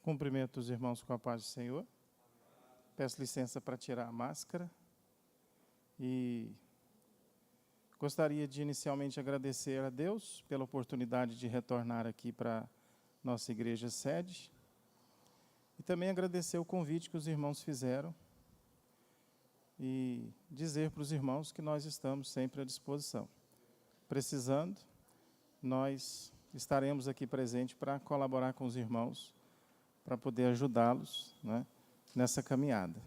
Cumprimento os irmãos com a paz do Senhor. Peço licença para tirar a máscara. E gostaria de inicialmente agradecer a Deus pela oportunidade de retornar aqui para nossa igreja sede. E também agradecer o convite que os irmãos fizeram. E dizer para os irmãos que nós estamos sempre à disposição. Precisando, nós estaremos aqui presentes para colaborar com os irmãos, para poder ajudá-los, né, nessa caminhada.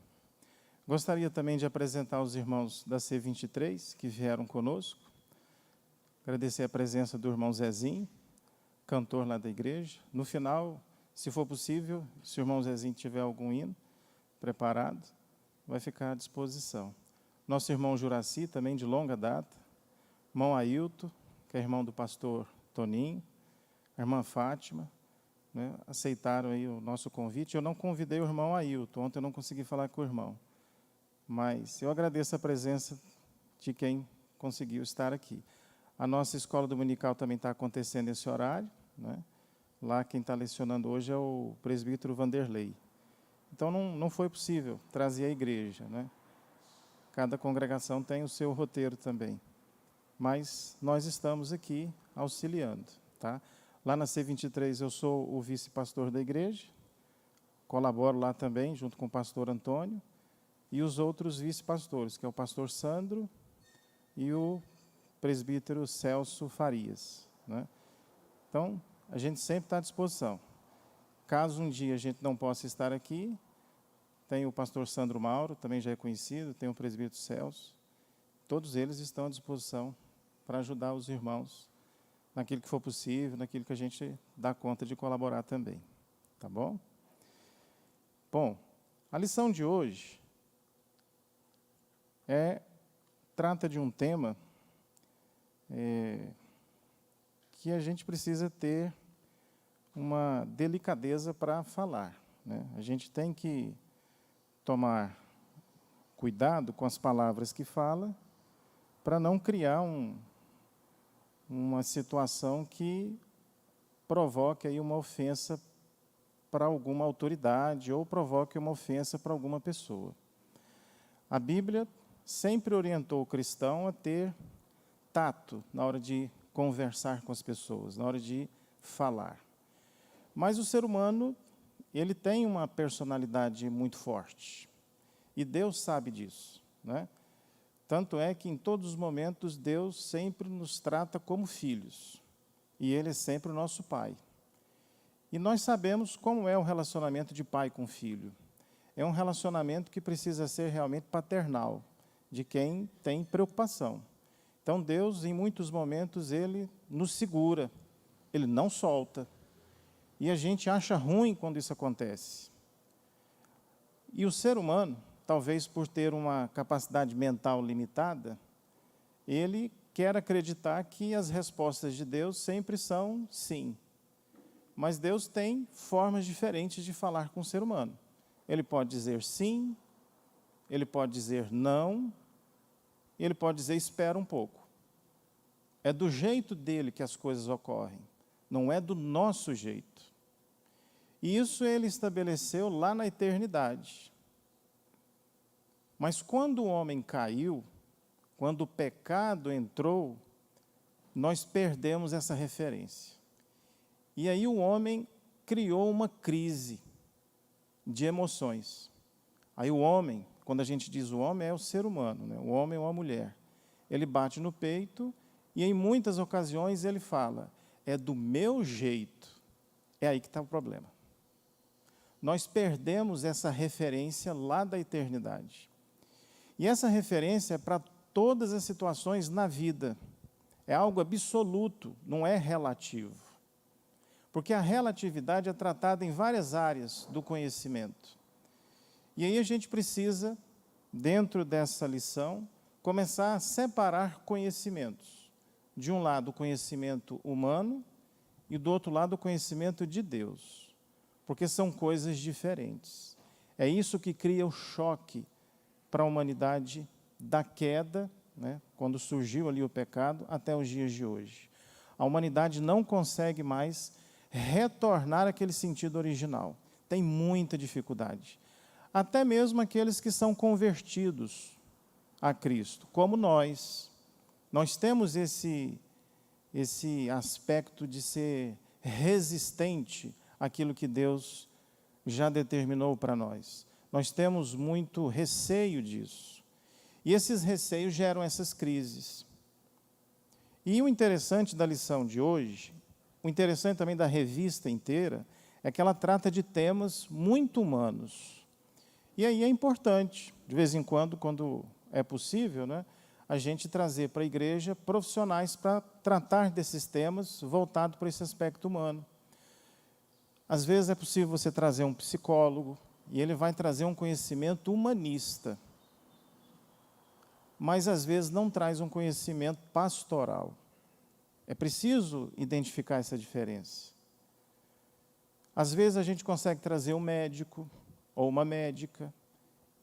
Gostaria também de apresentar os irmãos da C23 que vieram conosco. Agradecer a presença do irmão Zezinho, cantor lá da igreja. No final, se for possível, se o irmão Zezinho tiver algum hino preparado, vai ficar à disposição. Nosso irmão Juraci, também de longa data. Irmão Ailton, que é irmão do pastor Toninho. A irmã Fátima, né, aceitaram aí o nosso convite. Eu não convidei o irmão Ailton, ontem eu não consegui falar com o irmão. Mas eu agradeço a presença de quem conseguiu estar aqui. A nossa escola dominical também está acontecendo nesse horário, né? Lá quem está lecionando hoje é o presbítero Vanderlei. Então não foi possível trazer a igreja, né? Cada congregação tem o seu roteiro também. Mas nós estamos aqui auxiliando, tá? Lá na C23 eu sou o vice-pastor da igreja, colaboro lá também, junto com o pastor Antônio, e os outros vice-pastores, que é o pastor Sandro e o presbítero Celso Farias, né? Então, a gente sempre está à disposição. Caso um dia a gente não possa estar aqui, tem o pastor Sandro Mauro, também já é conhecido, tem o presbítero Celso, todos eles estão à disposição para ajudar os irmãos naquilo que for possível, naquilo que a gente dá conta de colaborar também. Tá bom? Bom, a lição de hoje trata de um tema que a gente precisa ter uma delicadeza para falar, né? A gente tem que tomar cuidado com as palavras que fala para não criar uma situação que provoque aí uma ofensa para alguma autoridade ou provoque uma ofensa para alguma pessoa. A Bíblia sempre orientou o cristão a ter tato na hora de conversar com as pessoas, na hora de falar. Mas o ser humano, ele tem uma personalidade muito forte. E Deus sabe disso, né? Tanto é que, em todos os momentos, Deus sempre nos trata como filhos. E Ele é sempre o nosso Pai. E nós sabemos como é o relacionamento de pai com filho. É um relacionamento que precisa ser realmente paternal, de quem tem preocupação. Então, Deus, em muitos momentos, Ele nos segura, Ele não solta. E a gente acha ruim quando isso acontece. E o ser humano, talvez por ter uma capacidade mental limitada, ele quer acreditar que as respostas de Deus sempre são sim. Mas Deus tem formas diferentes de falar com o ser humano. Ele pode dizer sim, ele pode dizer não, e ele pode dizer espera um pouco. É do jeito dele que as coisas ocorrem, não é do nosso jeito. E isso ele estabeleceu lá na eternidade. Mas quando o homem caiu, quando o pecado entrou, nós perdemos essa referência. E aí o homem criou uma crise de emoções. Aí o homem, quando a gente diz o homem, é o ser humano, né? O homem é uma mulher. Ele bate no peito e em muitas ocasiões ele fala, é do meu jeito. É aí que está o problema. Nós perdemos essa referência lá da eternidade. E essa referência é para todas as situações na vida. É algo absoluto, não é relativo. Porque a relatividade é tratada em várias áreas do conhecimento. E aí a gente precisa, dentro dessa lição, começar a separar conhecimentos. De um lado, o conhecimento humano e do outro lado, o conhecimento de Deus. Porque são coisas diferentes. É isso que cria o choque para a humanidade da queda, né, quando surgiu ali o pecado, até os dias de hoje. A humanidade não consegue mais retornar àquele sentido original. tem muita dificuldade. Até mesmo aqueles que são convertidos a Cristo, como nós. Nós temos esse aspecto de ser resistente àquilo que Deus já determinou para nós. Nós temos muito receio disso. E esses receios geram essas crises. E o interessante da lição de hoje, o interessante também da revista inteira, é que ela trata de temas muito humanos. E aí é importante, de vez em quando é possível, né, a gente trazer para a igreja profissionais para tratar desses temas voltados para esse aspecto humano. Às vezes é possível você trazer um psicólogo, e ele vai trazer um conhecimento humanista, mas às vezes não traz um conhecimento pastoral. É preciso identificar essa diferença. Às vezes a gente consegue trazer um médico ou uma médica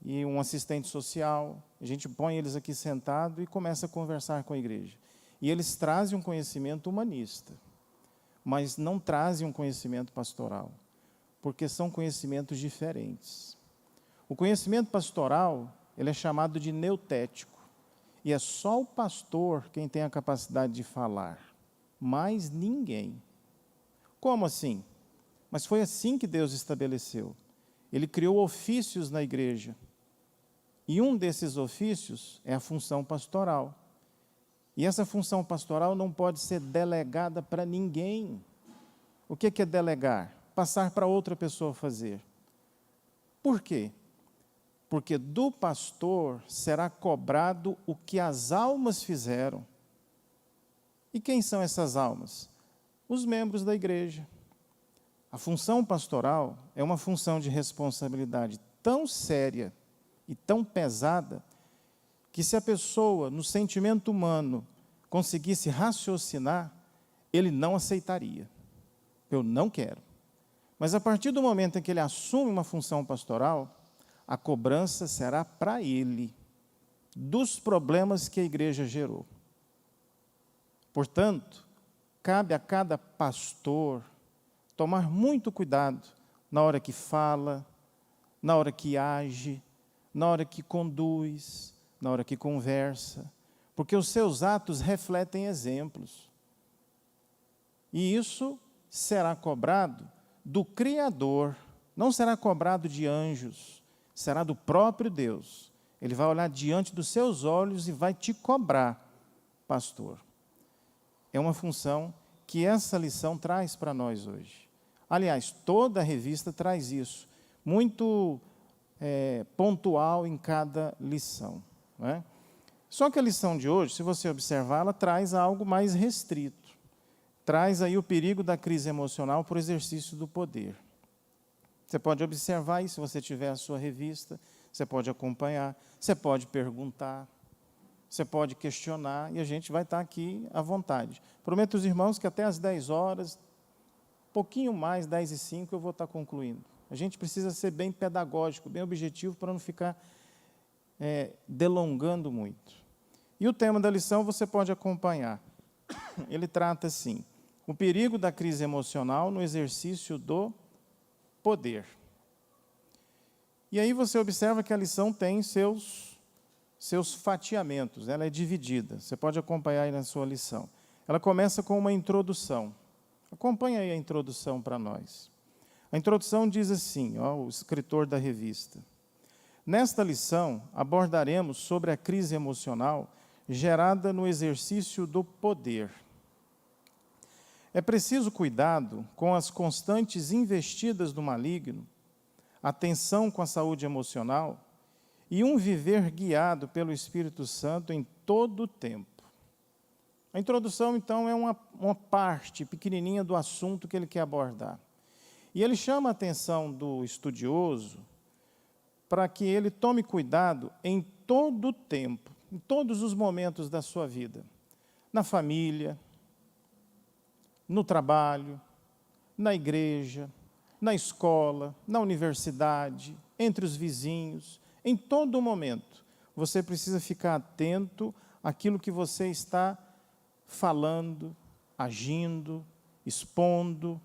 e um assistente social, a gente põe eles aqui sentado e começa a conversar com a igreja. E eles trazem um conhecimento humanista, mas não trazem um conhecimento pastoral, porque são conhecimentos diferentes. O conhecimento pastoral, ele é chamado de neutético, e é só o pastor quem tem a capacidade de falar, mais ninguém. Como assim? Mas foi assim que Deus estabeleceu. Ele criou ofícios na igreja, e um desses ofícios é a função pastoral. E essa função pastoral não pode ser delegada para ninguém. O que é delegar? Passar para outra pessoa fazer. Por quê? Porque do pastor será cobrado o que as almas fizeram. E quem são essas almas? Os membros da igreja. A função pastoral é uma função de responsabilidade tão séria e tão pesada, que se a pessoa, no sentimento humano, conseguisse raciocinar, ele não aceitaria. Eu não quero. Mas a partir do momento em que ele assume uma função pastoral, a cobrança será para ele, dos problemas que a igreja gerou. Portanto, cabe a cada pastor tomar muito cuidado na hora que fala, na hora que age, na hora que conduz, na hora que conversa, porque os seus atos refletem exemplos. E isso será cobrado do Criador, não será cobrado de anjos, será do próprio Deus. Ele vai olhar diante dos seus olhos e vai te cobrar, pastor. É uma função que essa lição traz para nós hoje. Aliás, toda a revista traz isso, muito pontual em cada lição, não é? Só que a lição de hoje, se você observar, ela traz algo mais restrito. Traz aí o perigo da crise emocional por exercício do poder. Você pode observar isso se você tiver a sua revista, você pode acompanhar, você pode perguntar, você pode questionar, e a gente vai estar aqui à vontade. Prometo aos irmãos que até às 10 horas, pouquinho mais, 10h05, eu vou estar concluindo. A gente precisa ser bem pedagógico, bem objetivo, para não ficar delongando muito. E o tema da lição você pode acompanhar. Ele trata assim: o perigo da crise emocional no exercício do poder. E aí você observa que a lição tem seus fatiamentos, ela é dividida. Você pode acompanhar aí na sua lição. Ela começa com uma introdução. Acompanha aí a introdução para nós. A introdução diz assim, o escritor da revista: nesta lição abordaremos sobre a crise emocional gerada no exercício do poder. É preciso cuidado com as constantes investidas do maligno, atenção com a saúde emocional e um viver guiado pelo Espírito Santo em todo o tempo. A introdução, então, é uma parte pequenininha do assunto que ele quer abordar. E ele chama a atenção do estudioso para que ele tome cuidado em todo o tempo, em todos os momentos da sua vida. Na família, no trabalho, na igreja, na escola, na universidade, entre os vizinhos, em todo momento. Você precisa ficar atento àquilo que você está falando, agindo, expondo,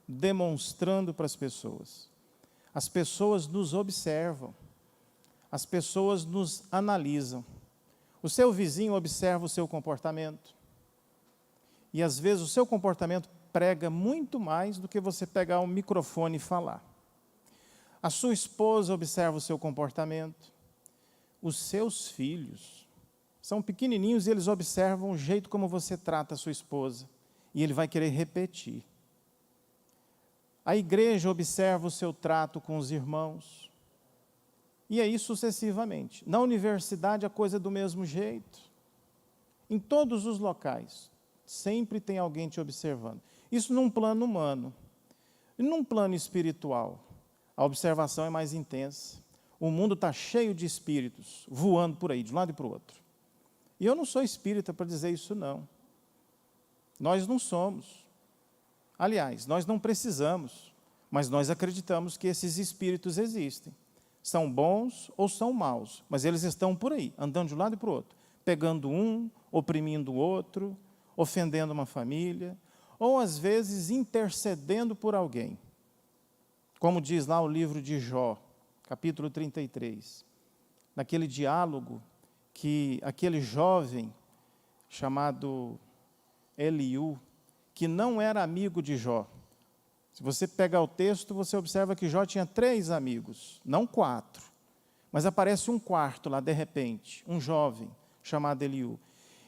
demonstrando para as pessoas. As pessoas nos observam, as pessoas nos analisam. O seu vizinho observa o seu comportamento. E às vezes o seu comportamento prega muito mais do que você pegar um microfone e falar. A sua esposa observa o seu comportamento. Os seus filhos são pequenininhos e eles observam o jeito como você trata a sua esposa. E ele vai querer repetir. A igreja observa o seu trato com os irmãos. E aí sucessivamente. Na universidade a coisa é do mesmo jeito. Em todos os locais, sempre tem alguém te observando. Isso num plano humano. E num plano espiritual, a observação é mais intensa. O mundo está cheio de espíritos, voando por aí, de um lado e para o outro. E eu não sou espírita para dizer isso, não. Nós não somos. Aliás, nós não precisamos, mas nós acreditamos que esses espíritos existem. São bons ou são maus, mas eles estão por aí, andando de um lado e para o outro, pegando um, oprimindo o outro, ofendendo uma família, ou às vezes intercedendo por alguém. Como diz lá o livro de Jó, capítulo 33, naquele diálogo que aquele jovem chamado Eliú, que não era amigo de Jó. Se você pegar o texto, você observa que Jó tinha 3 amigos, não 4. Mas aparece um quarto lá, de repente, um jovem chamado Eliú.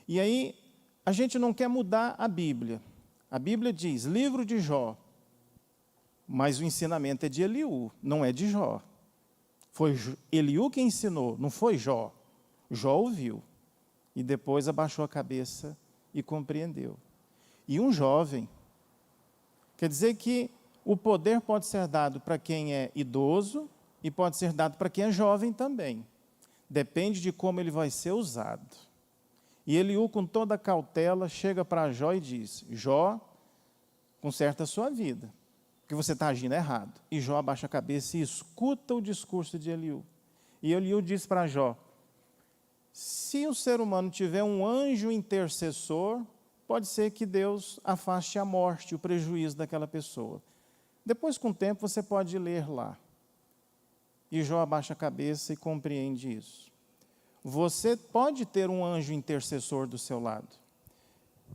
E aí, a gente não quer mudar a Bíblia. A Bíblia diz, livro de Jó, mas o ensinamento é de Eliú, não é de Jó. Foi Eliú que ensinou, não foi Jó. Jó ouviu e depois abaixou a cabeça e compreendeu. E um jovem, quer dizer que o poder pode ser dado para quem é idoso e pode ser dado para quem é jovem também. Depende de como ele vai ser usado. E Eliú, com toda a cautela, chega para Jó e diz, Jó, conserta a sua vida, porque você está agindo errado. E Jó abaixa a cabeça e escuta o discurso de Eliú. E Eliú diz para Jó, se o ser humano tiver um anjo intercessor, pode ser que Deus afaste a morte, o prejuízo daquela pessoa. Depois, com o tempo, você pode ler lá. E Jó abaixa a cabeça e compreende isso. Você pode ter um anjo intercessor do seu lado,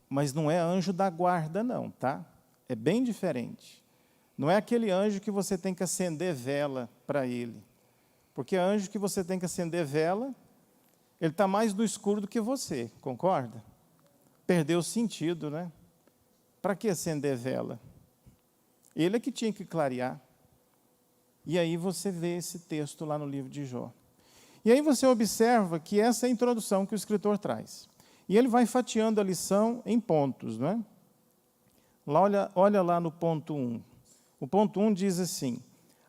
mas não é anjo da guarda não, tá? É bem diferente. Não é aquele anjo que você tem que acender vela para ele. Porque anjo que você tem que acender vela, ele está mais no escuro do que você, concorda? Perdeu o sentido, né? Para que acender vela? Ele é que tinha que clarear. E aí você vê esse texto lá no livro de Jó. E aí você observa que essa é a introdução que o escritor traz. E ele vai fatiando a lição em pontos, não é? Olha lá no ponto 1. O ponto 1 diz assim,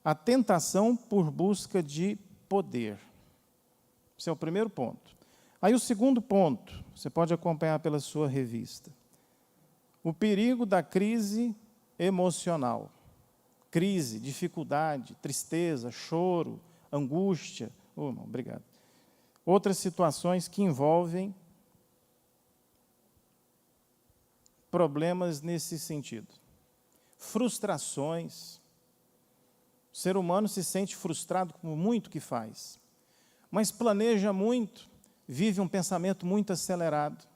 a tentação por busca de poder. Esse é o primeiro ponto. Aí o segundo ponto, você pode acompanhar pela sua revista. O perigo da crise emocional. Crise, dificuldade, tristeza, choro, angústia. Obrigado. Outras situações que envolvem problemas nesse sentido. Frustrações. O ser humano se sente frustrado com muito que faz, mas planeja muito, vive um pensamento muito acelerado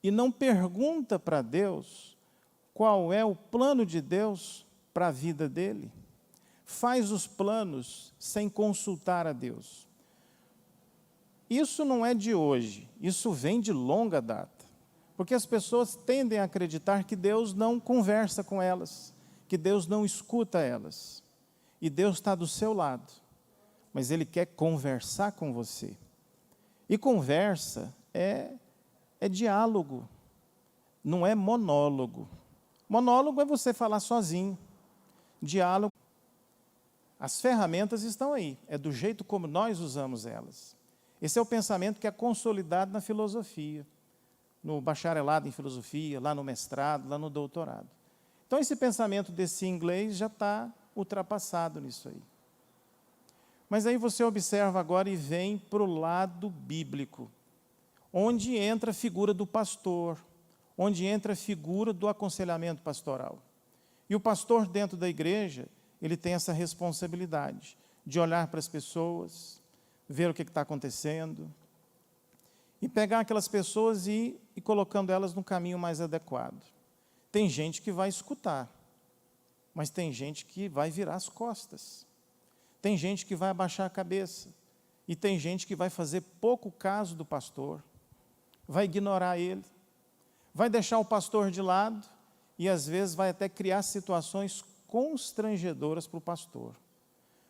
e não pergunta para Deus qual é o plano de Deus para a vida dele. Faz os planos sem consultar a Deus. Isso não é de hoje, isso vem de longa data. Porque as pessoas tendem a acreditar que Deus não conversa com elas, que Deus não escuta elas. E Deus está do seu lado, mas Ele quer conversar com você. E conversa é diálogo, não é monólogo. Monólogo é você falar sozinho. Diálogo, as ferramentas estão aí, é do jeito como nós usamos elas. Esse é o pensamento que é consolidado na filosofia, no bacharelado em filosofia, lá no mestrado, lá no doutorado. Então, esse pensamento desse inglês já está ultrapassado nisso aí. Mas aí você observa agora e vem para o lado bíblico, onde entra a figura do pastor, onde entra a figura do aconselhamento pastoral. E o pastor dentro da igreja, ele tem essa responsabilidade de olhar para as pessoas, ver o que está acontecendo, e pegar aquelas pessoas e ir colocando elas no caminho mais adequado. Tem gente que vai escutar, mas tem gente que vai virar as costas. Tem gente que vai abaixar a cabeça. E tem gente que vai fazer pouco caso do pastor, vai ignorar ele, vai deixar o pastor de lado e às vezes vai até criar situações constrangedoras para o pastor.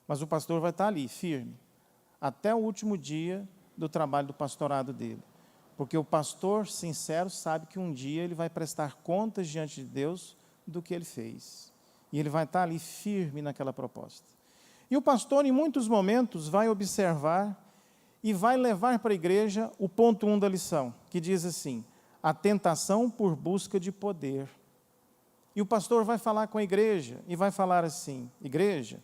Mas o pastor vai estar ali, firme, até o último dia do trabalho do pastorado dele. Porque o pastor sincero sabe que um dia ele vai prestar contas diante de Deus do que ele fez. E ele vai estar ali firme naquela proposta. E o pastor, em muitos momentos, vai observar e vai levar para a igreja o ponto 1 da lição, que diz assim: a tentação por busca de poder. E o pastor vai falar com a igreja e vai falar assim: igreja,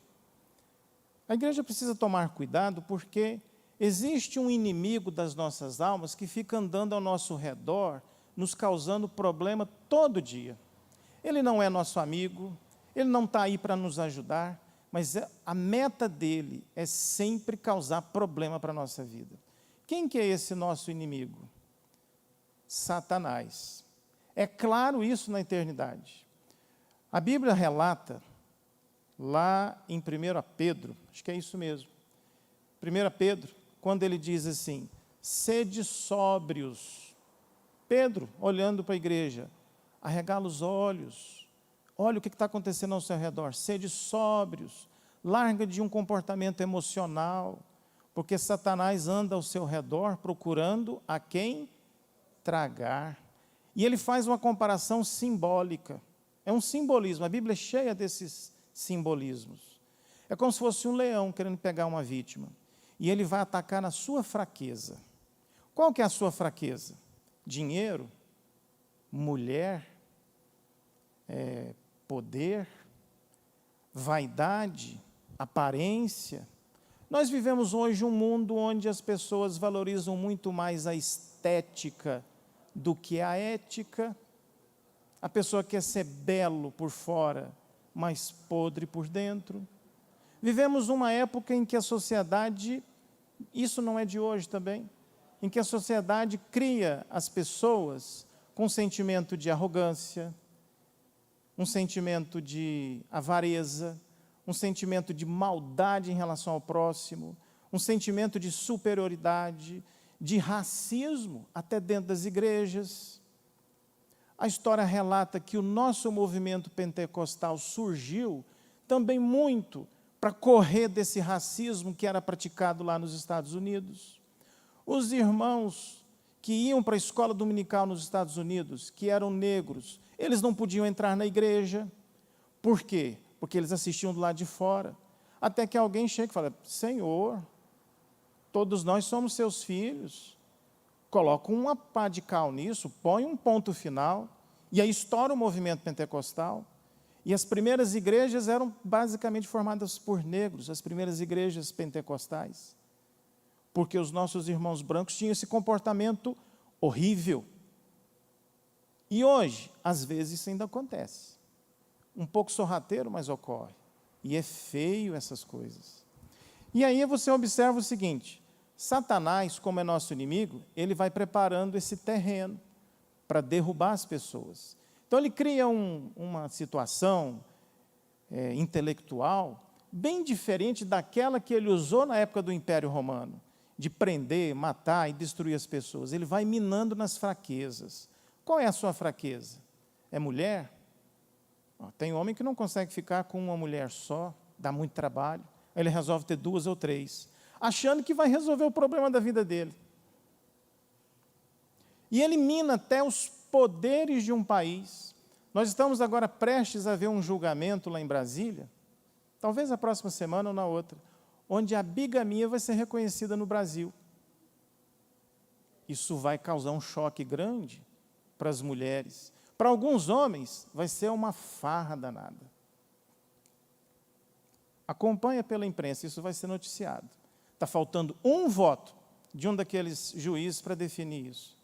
a igreja precisa tomar cuidado porque existe um inimigo das nossas almas que fica andando ao nosso redor, nos causando problema todo dia. Ele não é nosso amigo, ele não está aí para nos ajudar, mas a meta dele é sempre causar problema para a nossa vida. Quem que é esse nosso inimigo? Satanás. É claro isso na eternidade. A Bíblia relata, lá em 1 Pedro, acho que é isso mesmo, 1 Pedro, quando ele diz assim: sede sóbrios. Pedro, olhando para a igreja, arregala os olhos, olha o que está acontecendo ao seu redor, sede sóbrios, larga de um comportamento emocional, porque Satanás anda ao seu redor procurando a quem tragar. E ele faz uma comparação simbólica, é um simbolismo, a Bíblia é cheia desses simbolismos. É como se fosse um leão querendo pegar uma vítima, e ele vai atacar na sua fraqueza. Qual que é a sua fraqueza? Dinheiro? Mulher? Poder? Vaidade? Aparência? Nós vivemos hoje um mundo onde as pessoas valorizam muito mais a estética do que a ética. A pessoa quer ser belo por fora, mas podre por dentro. Vivemos uma época em que a sociedade, isso não é de hoje também, em que a sociedade cria as pessoas com um sentimento de arrogância, um sentimento de avareza, um sentimento de maldade em relação ao próximo, um sentimento de superioridade, de racismo, até dentro das igrejas. A história relata que o nosso movimento pentecostal surgiu também muito para correr desse racismo que era praticado lá nos Estados Unidos. Os irmãos que iam para a escola dominical nos Estados Unidos, que eram negros, eles não podiam entrar na igreja. Por quê? Porque eles assistiam do lado de fora. Até que alguém chega e fala: Senhor, todos nós somos seus filhos. Coloca uma pá de cal nisso, põe um ponto final, e aí estoura o movimento pentecostal. E as primeiras igrejas eram basicamente formadas por negros, as primeiras igrejas pentecostais. Porque os nossos irmãos brancos tinham esse comportamento horrível. E hoje, às vezes, isso ainda acontece. Um pouco sorrateiro, mas ocorre. E é feio essas coisas. E aí você observa o seguinte: Satanás, como é nosso inimigo, ele vai preparando esse terreno para derrubar as pessoas. Então ele cria uma situação intelectual bem diferente daquela que ele usou na época do Império Romano, de prender, matar e destruir as pessoas. Ele vai minando nas fraquezas. Qual é a sua fraqueza? É mulher? Tem homem que não consegue ficar com uma mulher só, dá muito trabalho, ele resolve ter 2 ou 3, achando que vai resolver o problema da vida dele. E ele mina até os poderes de um país. Nós estamos agora prestes a ver um julgamento lá em Brasília, talvez a próxima semana ou na outra, onde a bigamia vai ser reconhecida no Brasil. Isso vai causar um choque grande para as mulheres. Para alguns homens, vai ser uma farra danada. Acompanha pela imprensa, isso vai ser noticiado. Está faltando um voto de um daqueles juízes para definir isso.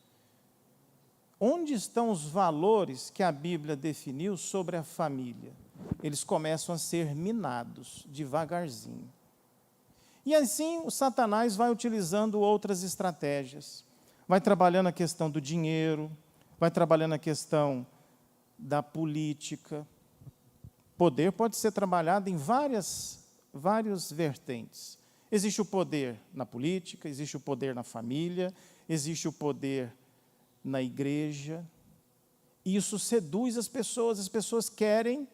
Onde estão os valores que a Bíblia definiu sobre a família? eles começam a ser minados devagarzinho. E assim o Satanás vai utilizando outras estratégias. Vai trabalhando a questão do dinheiro, vai trabalhando a questão da política. Poder pode ser trabalhado em várias vertentes. Existe o poder na política, existe o poder na família, existe o poder na igreja. E isso seduz as pessoas querem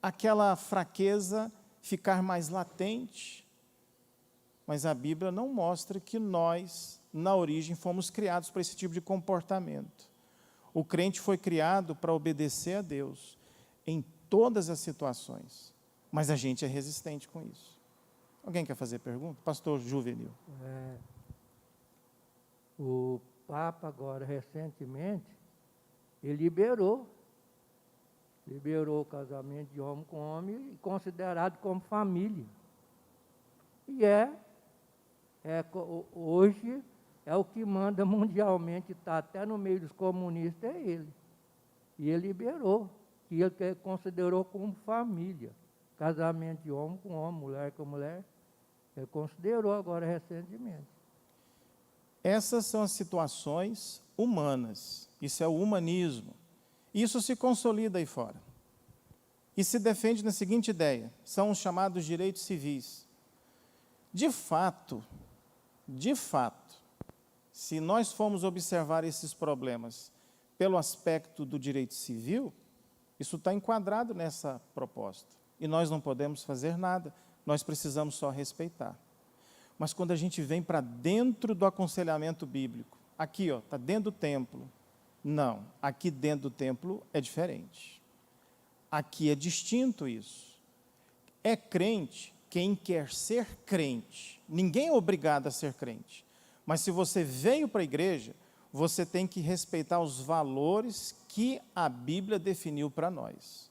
aquela fraqueza ficar mais latente. Mas a Bíblia não mostra que nós, na origem, fomos criados para esse tipo de comportamento. O crente foi criado para obedecer a Deus em todas as situações, mas a gente é resistente com isso. Alguém quer fazer pergunta? Pastor Juvenil. O Papa agora, recentemente, ele liberou o casamento de homem com homem, considerado como família. E hoje é o que manda mundialmente, está até no meio dos comunistas, é ele. E ele liberou, que ele considerou como família. Casamento de homem com homem, mulher com mulher, ele considerou agora recentemente. Essas são as situações humanas, isso é o humanismo. Isso se consolida aí fora. E se defende na seguinte ideia, são os chamados direitos civis. De fato, se nós formos observar esses problemas pelo aspecto do direito civil, isso está enquadrado nessa proposta. E nós não podemos fazer nada, nós precisamos só respeitar. Mas quando a gente vem para dentro do aconselhamento bíblico, aqui está dentro do templo, não, aqui dentro do templo é diferente. Aqui é distinto isso. É crente quem quer ser crente. Ninguém é obrigado a ser crente. Mas se você veio para a igreja, você tem que respeitar os valores que a Bíblia definiu para nós.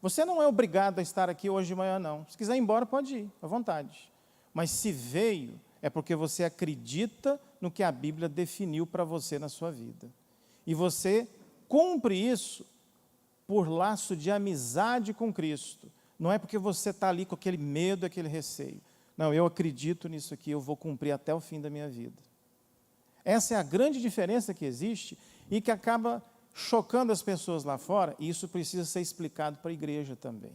Você não é obrigado a estar aqui hoje de manhã, não. Se quiser ir embora, pode ir, à vontade. Mas se veio, é porque você acredita no que a Bíblia definiu para você na sua vida. E você cumpre isso por laço de amizade com Cristo. Não é porque você está ali com aquele medo, aquele receio. Não, eu acredito nisso aqui, eu vou cumprir até o fim da minha vida. Essa é a grande diferença que existe e que acaba chocando as pessoas lá fora, e isso precisa ser explicado para a igreja também.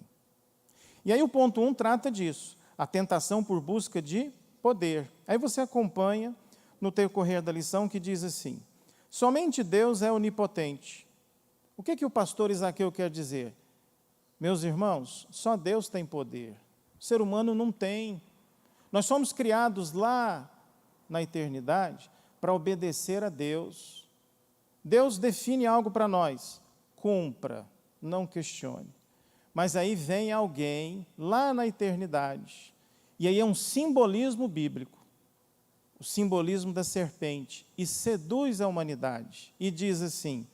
E aí o ponto 1 trata disso, a tentação por busca de poder. Aí você acompanha no decorrer da lição que diz assim, somente Deus é onipotente. O que o pastor Isaqueu quer dizer? Meus irmãos, só Deus tem poder, o ser humano não tem. Nós somos criados lá na eternidade para obedecer a Deus. Deus define algo para nós, cumpra, não questione. Mas aí vem alguém lá na eternidade, e aí é um simbolismo bíblico, o simbolismo da serpente, e seduz a humanidade, e diz assim,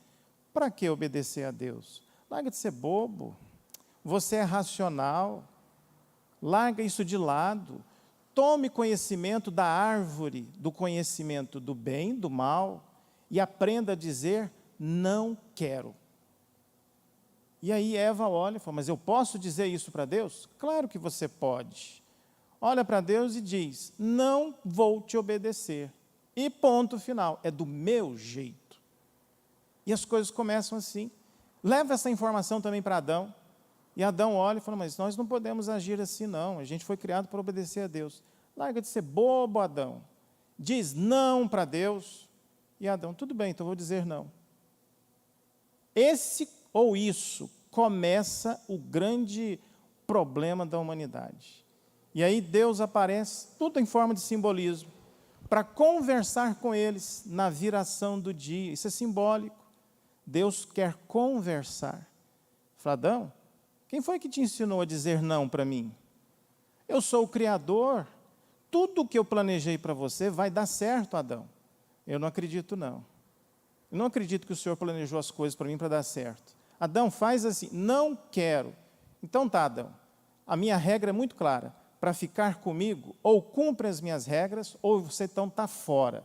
para que obedecer a Deus? Larga de ser bobo, você é racional, larga isso de lado, tome conhecimento da árvore, do conhecimento do bem, do mal, e aprenda a dizer, não quero. E aí Eva olha e fala, mas eu posso dizer isso para Deus? Claro que você pode. Olha para Deus e diz, não vou te obedecer. E ponto final, é do meu jeito. E as coisas começam assim. Leva essa informação também para Adão. E Adão olha e fala, mas nós não podemos agir assim não, a gente foi criado para obedecer a Deus. Larga de ser bobo, Adão. Diz não para Deus. E Adão, tudo bem, então vou dizer não. Esse ou isso começa o grande problema da humanidade. E aí Deus aparece, tudo em forma de simbolismo, para conversar com eles na viração do dia. Isso é simbólico. Deus quer conversar. Fala, Adão, quem foi que te ensinou a dizer não para mim? Eu sou o Criador. Tudo que eu planejei para você vai dar certo, Adão. Eu não acredito, não. Eu não acredito que o Senhor planejou as coisas para mim para dar certo. Adão, faz assim, não quero. Então tá, Adão, a minha regra é muito clara. Para ficar comigo, ou cumpre as minhas regras, ou você então está fora.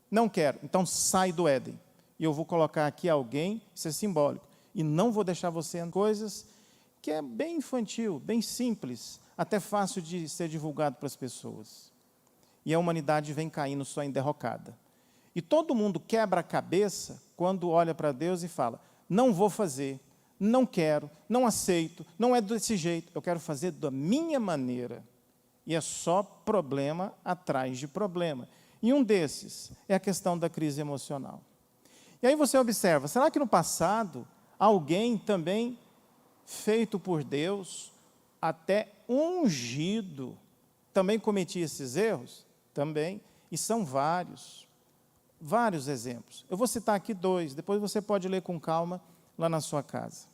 Não quero, então sai do Éden. E eu vou colocar aqui alguém, isso é simbólico, e não vou deixar você em coisas que é bem infantil, bem simples, até fácil de ser divulgado para as pessoas. E a humanidade vem caindo só em derrocada. E todo mundo quebra a cabeça quando olha para Deus e fala, não vou fazer, não quero, não aceito, não é desse jeito, eu quero fazer da minha maneira. E é só problema atrás de problema. E um desses é a questão da crise emocional. E aí você observa, será que no passado alguém também feito por Deus, até ungido, também cometia esses erros? Também, e são vários exemplos. Eu vou citar aqui 2, depois você pode ler com calma lá na sua casa.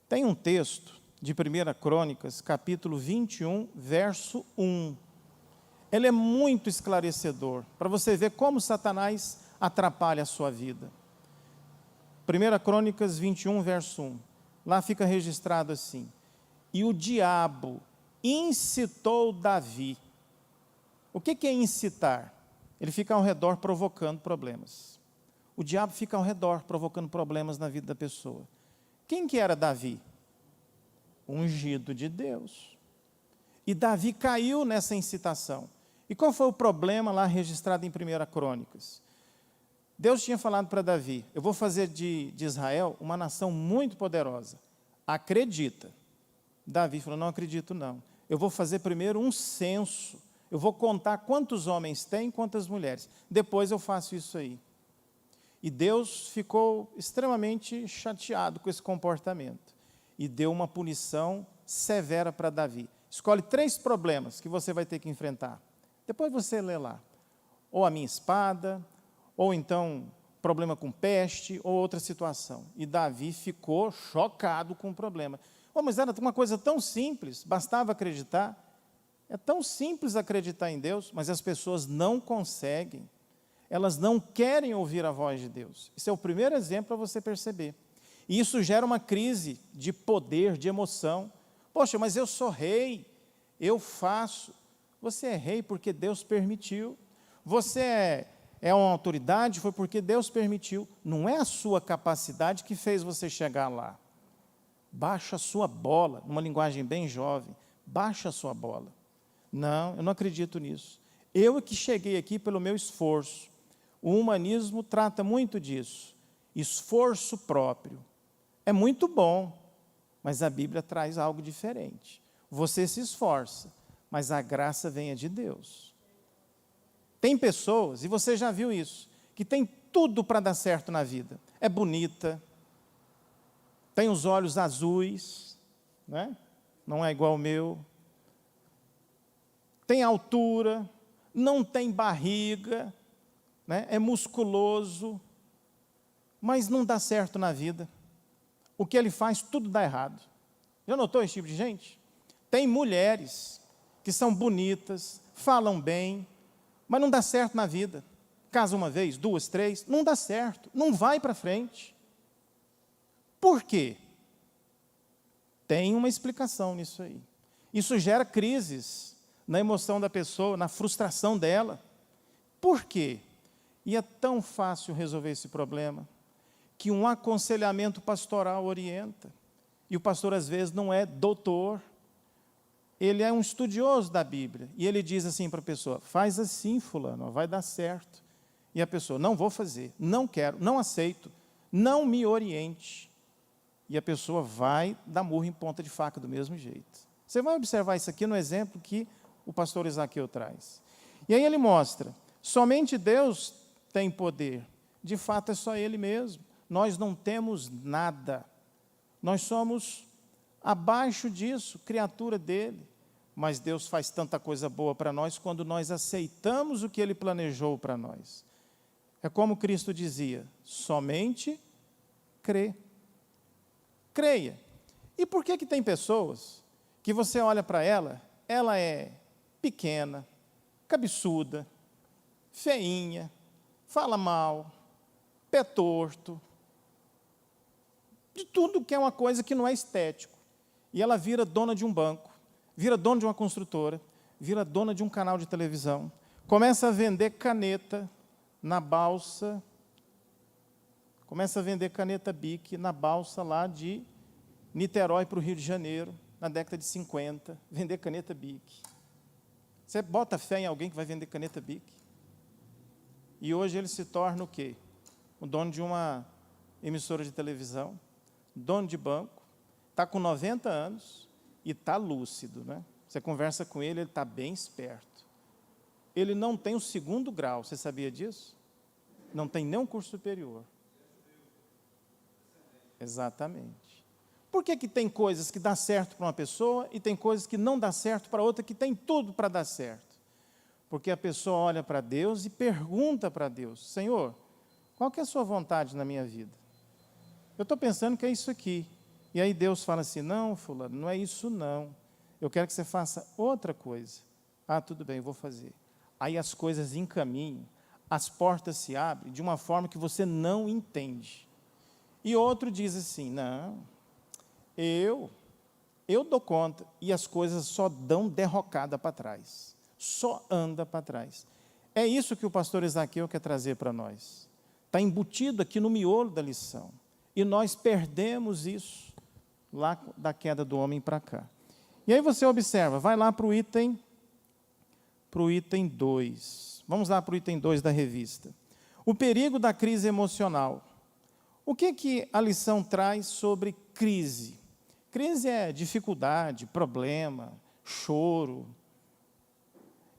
Tem um texto de 1 Crônicas, capítulo 21, verso 1. Ele é muito esclarecedor, para você ver como Satanás atrapalha a sua vida. 1 Crônicas 21, verso 1. Lá fica registrado assim, e o diabo incitou Davi. O que é incitar? Ele fica ao redor provocando problemas. O diabo fica ao redor provocando problemas na vida da pessoa. Quem que era Davi? Ungido de Deus. E Davi caiu nessa incitação. E qual foi o problema lá registrado em 1 Crônicas? Deus tinha falado para Davi, eu vou fazer de Israel uma nação muito poderosa. Acredita. Davi falou, não acredito não. Eu vou fazer primeiro um censo. Eu vou contar quantos homens tem, quantas mulheres. Depois eu faço isso aí. E Deus ficou extremamente chateado com esse comportamento. E deu uma punição severa para Davi. Escolhe 3 problemas que você vai ter que enfrentar. Depois você lê lá. Ou a minha espada, ou então problema com peste, ou outra situação. E Davi ficou chocado com o problema. Oh, mas era uma coisa tão simples, bastava acreditar. É tão simples acreditar em Deus, mas as pessoas não conseguem. Elas não querem ouvir a voz de Deus. Esse é o primeiro exemplo para você perceber. E isso gera uma crise de poder, de emoção. Poxa, mas eu sou rei, eu faço. Você é rei porque Deus permitiu. Você é uma autoridade, foi porque Deus permitiu. Não é a sua capacidade que fez você chegar lá. Baixa a sua bola, numa linguagem bem jovem. Baixa a sua bola. Não, eu não acredito nisso. Eu é que cheguei aqui pelo meu esforço. O humanismo trata muito disso. Esforço próprio. É muito bom, mas a Bíblia traz algo diferente. Você se esforça, mas a graça vem de Deus. Tem pessoas, e você já viu isso, que tem tudo para dar certo na vida. É bonita, tem os olhos azuis, né? Não é igual o meu. Tem altura, não tem barriga, né? É musculoso, mas não dá certo na vida. O que ele faz, tudo dá errado. Já notou esse tipo de gente? Tem mulheres que são bonitas, falam bem, mas não dá certo na vida. Casa uma vez, 2, 3, não dá certo, não vai para frente. Por quê? Tem uma explicação nisso aí. Isso gera crises na emoção da pessoa, na frustração dela. Por quê? E é tão fácil resolver esse problema, que um aconselhamento pastoral orienta. E o pastor, às vezes, não é doutor, ele é um estudioso da Bíblia. E ele diz assim para a pessoa, faz assim, fulano, vai dar certo. E a pessoa, não vou fazer, não quero, não aceito, não me oriente. E a pessoa vai dar murro em ponta de faca do mesmo jeito. Você vai observar isso aqui no exemplo que o pastor Isaqueu traz. E aí ele mostra, somente Deus tem poder. De fato, é só Ele mesmo. Nós não temos nada. Nós somos abaixo disso, criatura dele. Mas Deus faz tanta coisa boa para nós quando nós aceitamos o que Ele planejou para nós. É como Cristo dizia, somente crê. Creia. E por que tem pessoas que você olha para ela, ela é pequena, cabeçuda, feinha, fala mal, pé torto, de tudo que é uma coisa que não é estético. E ela vira dona de um banco, vira dona de uma construtora, vira dona de um canal de televisão, começa a vender caneta na balsa, começa a vender caneta Bic na balsa lá de Niterói para o Rio de Janeiro, na década de 50, vender caneta Bic. Você bota fé em alguém que vai vender caneta Bic? E hoje ele se torna o quê? O dono de uma emissora de televisão, dono de banco, está com 90 anos e está lúcido, né? Você conversa com ele, ele está bem esperto. Ele não tem o 2º grau, você sabia disso? Não tem nem um curso superior. Exatamente. Por que tem coisas que dá certo para uma pessoa e tem coisas que não dá certo para outra que tem tudo para dar certo? Porque a pessoa olha para Deus e pergunta para Deus: Senhor, qual que é a sua vontade na minha vida? Eu estou pensando que é isso aqui. E aí Deus fala assim: não, fulano, não é isso não. Eu quero que você faça outra coisa. Ah, tudo bem, eu vou fazer. Aí as coisas encaminham, as portas se abrem de uma forma que você não entende. E outro diz assim: não, eu dou conta. E as coisas só dão derrocada para trás. Só anda para trás. É isso que o pastor Ezaquiel quer trazer para nós. Está embutido aqui no miolo da lição. E nós perdemos isso lá da queda do homem para cá. E aí você observa, vai lá para o item 2. Vamos lá para o item 2 da revista. O perigo da crise emocional. O que a lição traz sobre crise? Crise é dificuldade, problema, choro,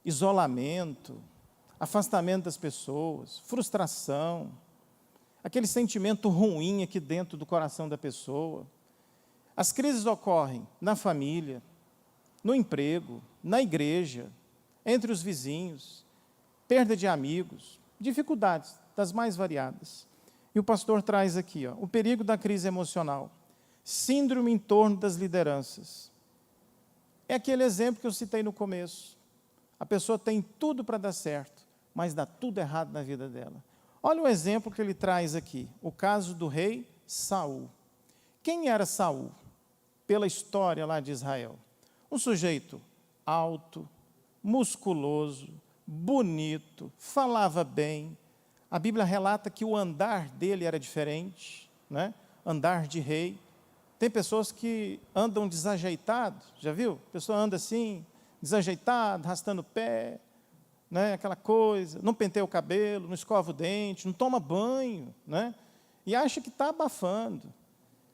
isolamento, afastamento das pessoas, frustração, aquele sentimento ruim aqui dentro do coração da pessoa. As crises ocorrem na família, no emprego, na igreja, entre os vizinhos, perda de amigos, dificuldades das mais variadas. E o pastor traz aqui, o perigo da crise emocional, síndrome em torno das lideranças. É aquele exemplo que eu citei no começo. A pessoa tem tudo para dar certo, mas dá tudo errado na vida dela. Olha o exemplo que ele traz aqui, o caso do rei Saul. Quem era Saul? Pela história lá de Israel. Um sujeito alto, musculoso, bonito, falava bem. A Bíblia relata que o andar dele era diferente, né? Andar de rei. Tem pessoas que andam desajeitado, já viu? A pessoa anda assim, desajeitado, arrastando o pé, né? Aquela coisa, não penteia o cabelo, não escova o dente, não toma banho, né? E acha que está abafando.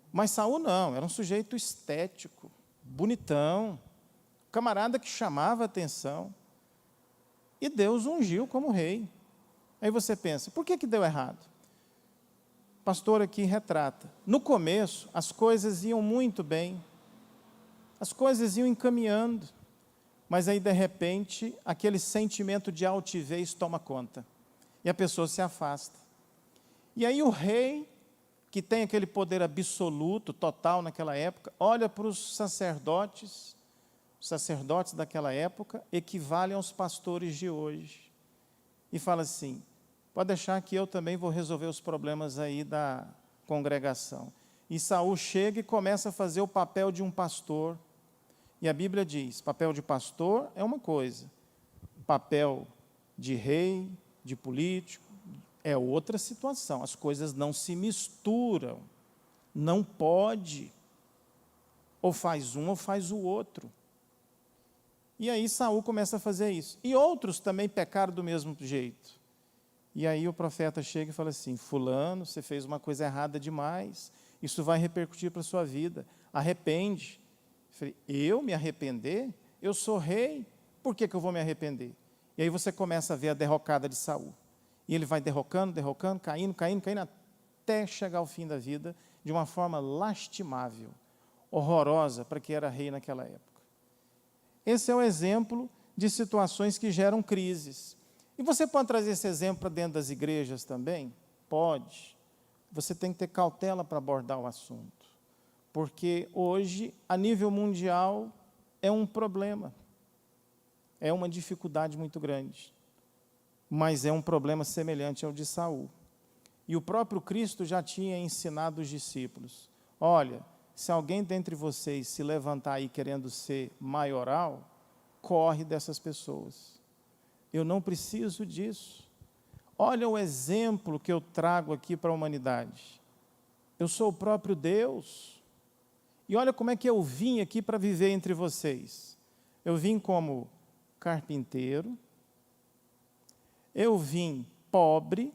Mas Saul não, era um sujeito estético, bonitão, camarada que chamava a atenção. E Deus ungiu como rei. Aí você pensa, por que deu errado? O pastor aqui retrata. No começo, as coisas iam muito bem. As coisas iam encaminhando. Mas aí, de repente, aquele sentimento de altivez toma conta. E a pessoa se afasta. E aí o rei, que tem aquele poder absoluto, total naquela época, olha para os sacerdotes daquela época equivalem aos pastores de hoje. E fala assim, pode deixar que eu também vou resolver os problemas aí da congregação. E Saul chega e começa a fazer o papel de um pastor. E a Bíblia diz, papel de pastor é uma coisa, papel de rei, de político, é outra situação. As coisas não se misturam, não pode. Ou faz um ou faz o outro. E aí Saul começa a fazer isso. E outros também pecaram do mesmo jeito. E aí o profeta chega e fala assim, fulano, você fez uma coisa errada demais, isso vai repercutir para a sua vida, arrepende. Eu falei, eu me arrepender? Eu sou rei, por que eu vou me arrepender? E aí você começa a ver a derrocada de Saul. E ele vai derrocando, caindo, até chegar ao fim da vida, de uma forma lastimável, horrorosa para quem era rei naquela época. Esse é o exemplo de situações que geram crises. E você pode trazer esse exemplo para dentro das igrejas também? Pode. Você tem que ter cautela para abordar o assunto. Porque hoje, a nível mundial, é um problema. É uma dificuldade muito grande. Mas é um problema semelhante ao de Saul. E o próprio Cristo já tinha ensinado os discípulos. Olha, se alguém dentre vocês se levantar aí querendo ser maioral, corre dessas pessoas. Eu não preciso disso. Olha o exemplo que eu trago aqui para a humanidade. Eu sou o próprio Deus. E olha como é que eu vim aqui para viver entre vocês. Eu vim como carpinteiro, eu vim pobre,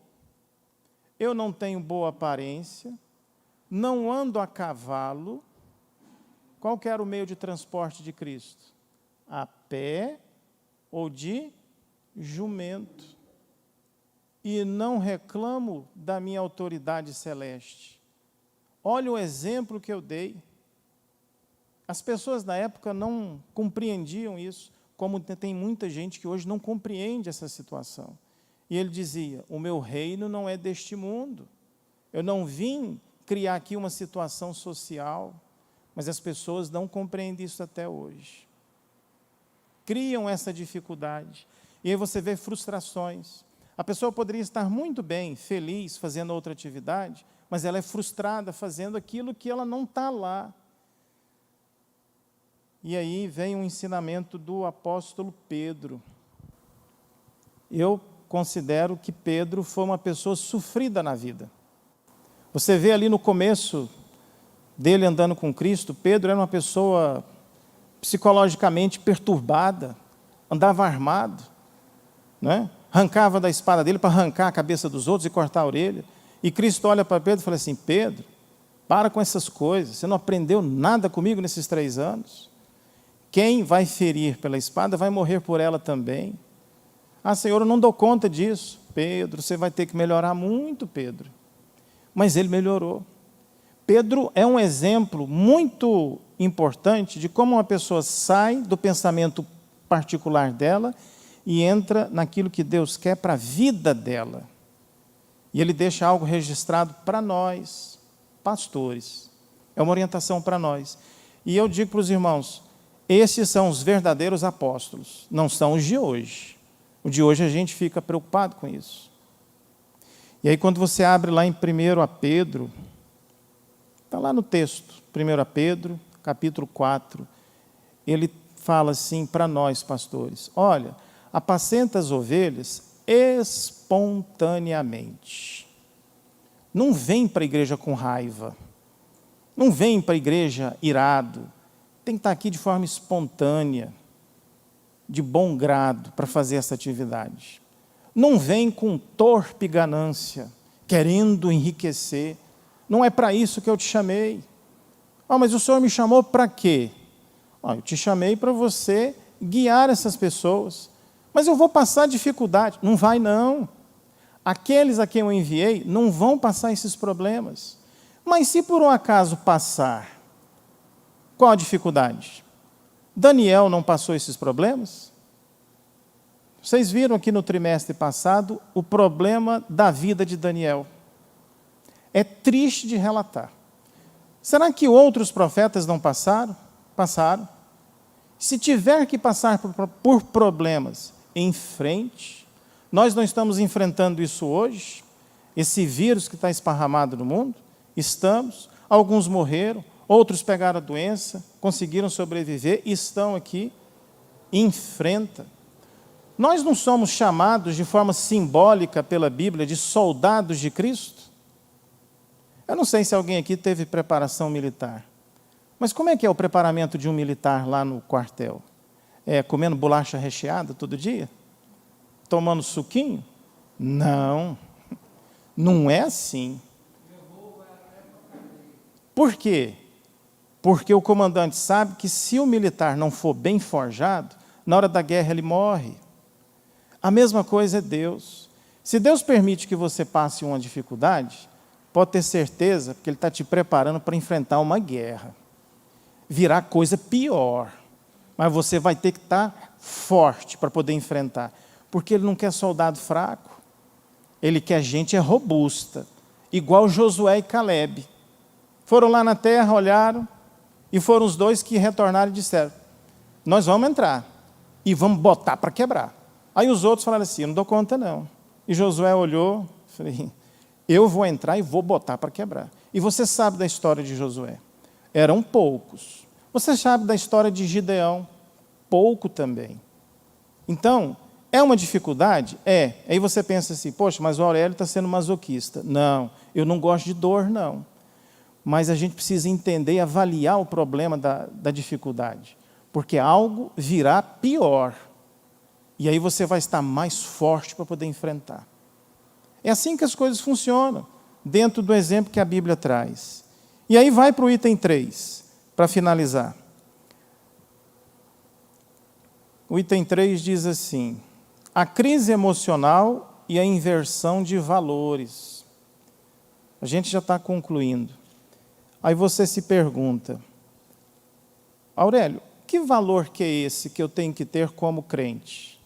eu não tenho boa aparência, não ando a cavalo. Qual que era o meio de transporte de Cristo? A pé ou de jumento. E não reclamo da minha autoridade celeste. Olha o exemplo que eu dei. As pessoas na época não compreendiam isso, como tem muita gente que hoje não compreende essa situação. E ele dizia, o meu reino não é deste mundo. Eu não vim criar aqui uma situação social, mas as pessoas não compreendem isso até hoje. Criam essa dificuldade. E aí você vê frustrações. A pessoa poderia estar muito bem, feliz, fazendo outra atividade, mas ela é frustrada fazendo aquilo que ela não está lá. E aí vem um ensinamento do apóstolo Pedro. Eu considero que Pedro foi uma pessoa sofrida na vida. Você vê ali no começo dele andando com Cristo, Pedro era uma pessoa psicologicamente perturbada, andava armado, né? Arrancava da espada dele para arrancar a cabeça dos outros e cortar a orelha. E Cristo olha para Pedro e fala assim, Pedro, para com essas coisas, você não aprendeu nada comigo nesses 3 anos? Quem vai ferir pela espada vai morrer por ela também. Ah, Senhor, eu não dou conta disso. Pedro, você vai ter que melhorar muito, Pedro. Mas ele melhorou. Pedro é um exemplo muito importante de como uma pessoa sai do pensamento particular dela e entra naquilo que Deus quer para a vida dela. E ele deixa algo registrado para nós, pastores. É uma orientação para nós. E eu digo para os irmãos, esses são os verdadeiros apóstolos, não são os de hoje. O de hoje a gente fica preocupado com isso. E aí quando você abre lá em 1 Pedro, está lá no texto, 1 Pedro, capítulo 4, ele fala assim para nós, pastores, olha, apacenta as ovelhas espontaneamente. Não vem para a igreja com raiva, não vem para a igreja irado, tem que estar aqui de forma espontânea, de bom grado, para fazer essa atividade. Não vem com torpe ganância, querendo enriquecer. Não é para isso que eu te chamei. Mas o Senhor me chamou para quê? Eu te chamei para você guiar essas pessoas. Mas eu vou passar dificuldade. Não vai, não. Aqueles a quem eu enviei não vão passar esses problemas. Mas se por um acaso passar, qual a dificuldade? Daniel não passou esses problemas? Vocês viram aqui no trimestre passado o problema da vida de Daniel. É triste de relatar. Será que outros profetas não passaram? Passaram. Se tiver que passar por problemas, enfrente. Nós não estamos enfrentando isso hoje, esse vírus que está esparramado no mundo? Estamos. Alguns morreram, outros pegaram a doença, conseguiram sobreviver e estão aqui. Enfrenta. Nós não somos chamados de forma simbólica pela Bíblia de soldados de Cristo? Eu não sei se alguém aqui teve preparação militar, mas como é que é o preparamento de um militar lá no quartel? É comendo bolacha recheada todo dia? Tomando suquinho? Não, não é assim. Por quê? Porque o comandante sabe que se o militar não for bem forjado, na hora da guerra ele morre. A mesma coisa é Deus. Se Deus permite que você passe uma dificuldade, pode ter certeza que Ele está te preparando para enfrentar uma guerra. Virá coisa pior. Mas você vai ter que estar forte para poder enfrentar. Porque Ele não quer soldado fraco. Ele quer gente robusta. Igual Josué e Caleb. Foram lá na terra, olharam, e foram os dois que retornaram e disseram, nós vamos entrar e vamos botar para quebrar. Aí os outros falaram assim, eu não dou conta não. E Josué olhou, falei, eu vou entrar e vou botar para quebrar. E você sabe da história de Josué. Eram poucos. Você sabe da história de Gideão. Pouco também. Então, é uma dificuldade? É. Aí você pensa assim, poxa, mas o Aurélio está sendo masoquista. Não, eu não gosto de dor, não. mas a gente precisa entender e avaliar o problema da dificuldade, porque algo virá pior, e aí você vai estar mais forte para poder enfrentar. É assim que as coisas funcionam, dentro do exemplo que a Bíblia traz. E aí vai para o item 3, para finalizar. O item 3 diz assim: a crise emocional e a inversão de valores. A gente já está concluindo. Aí você se pergunta: Aurélio, que valor que é esse que eu tenho que ter como crente?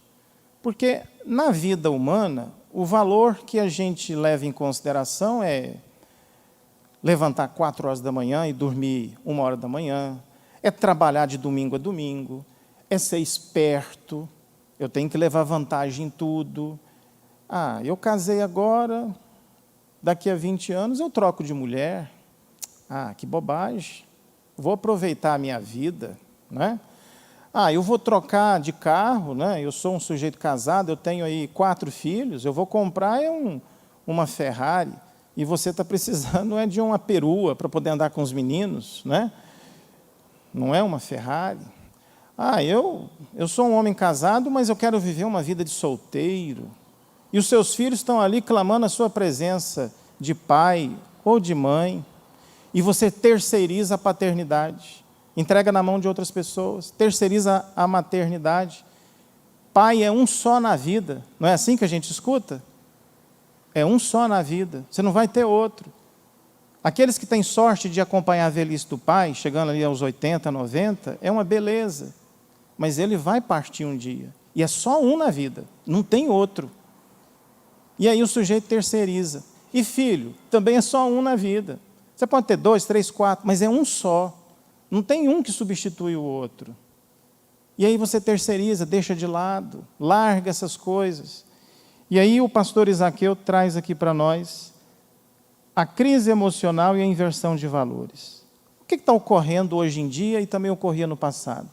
Porque na vida humana, o valor que a gente leva em consideração é levantar 4 horas da manhã e dormir 1 hora da manhã, é trabalhar de domingo a domingo, é ser esperto, eu tenho que levar vantagem em tudo. Ah, eu casei agora, daqui a 20 anos eu troco de mulher. Ah, que bobagem, vou aproveitar a minha vida, né? Ah, eu vou trocar de carro, né? Eu sou um sujeito casado, eu tenho aí 4 filhos, eu vou comprar uma Ferrari, e você está precisando de uma perua para poder andar com os meninos, né? Não é uma Ferrari. Ah, eu sou um homem casado, mas eu quero viver uma vida de solteiro. E os seus filhos estão ali clamando a sua presença de pai ou de mãe, e você terceiriza a paternidade, entrega na mão de outras pessoas, terceiriza a maternidade. Pai é um só na vida, não é assim que a gente escuta? É um só na vida, você não vai ter outro. Aqueles que têm sorte de acompanhar a velhice do pai, chegando ali aos 80, 90, é uma beleza, mas ele vai partir um dia, e é só um na vida, não tem outro. E aí o sujeito terceiriza. E filho, também é só um na vida. Você pode ter 2, 3, 4, mas é um só. Não tem um que substitui o outro. E aí você terceiriza, deixa de lado, larga essas coisas. E aí o pastor Isaqueu traz aqui para nós a crise emocional e a inversão de valores. O que está ocorrendo hoje em dia e também ocorria no passado?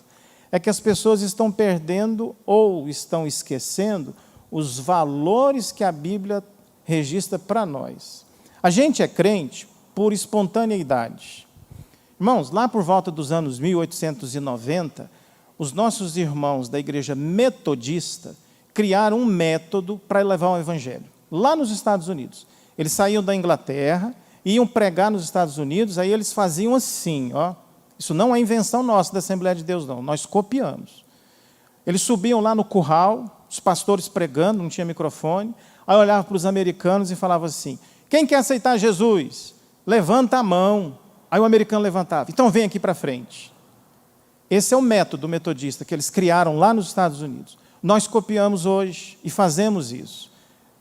É que as pessoas estão perdendo ou estão esquecendo os valores que a Bíblia registra para nós. A gente é crente por espontaneidade. Irmãos, lá por volta dos anos 1890, os nossos irmãos da igreja metodista criaram um método para levar o evangelho, lá nos Estados Unidos. Eles saíam da Inglaterra, iam pregar nos Estados Unidos, aí eles faziam assim, ó. Isso não é invenção nossa da Assembleia de Deus, não, nós copiamos. Eles subiam lá no curral, os pastores pregando, não tinha microfone, aí olhavam para os americanos e falavam assim: quem quer aceitar Jesus? Levanta a mão. Aí o americano levantava: então vem aqui para frente. Esse é o método metodista que eles criaram lá nos Estados Unidos. Nós copiamos hoje e fazemos isso.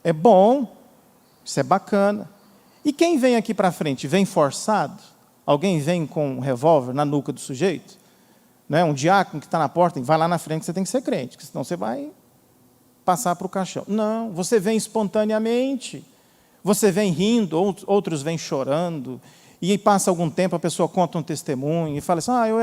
É bom, isso é bacana. E quem vem aqui para frente? Vem forçado? Alguém vem com um revólver na nuca do sujeito? Né? Um diácono que está na porta, vai lá na frente, você tem que ser crente, senão você vai passar para o caixão. Não, você vem espontaneamente, você vem rindo, outros vêm chorando, e passa algum tempo, a pessoa conta um testemunho e fala assim: eu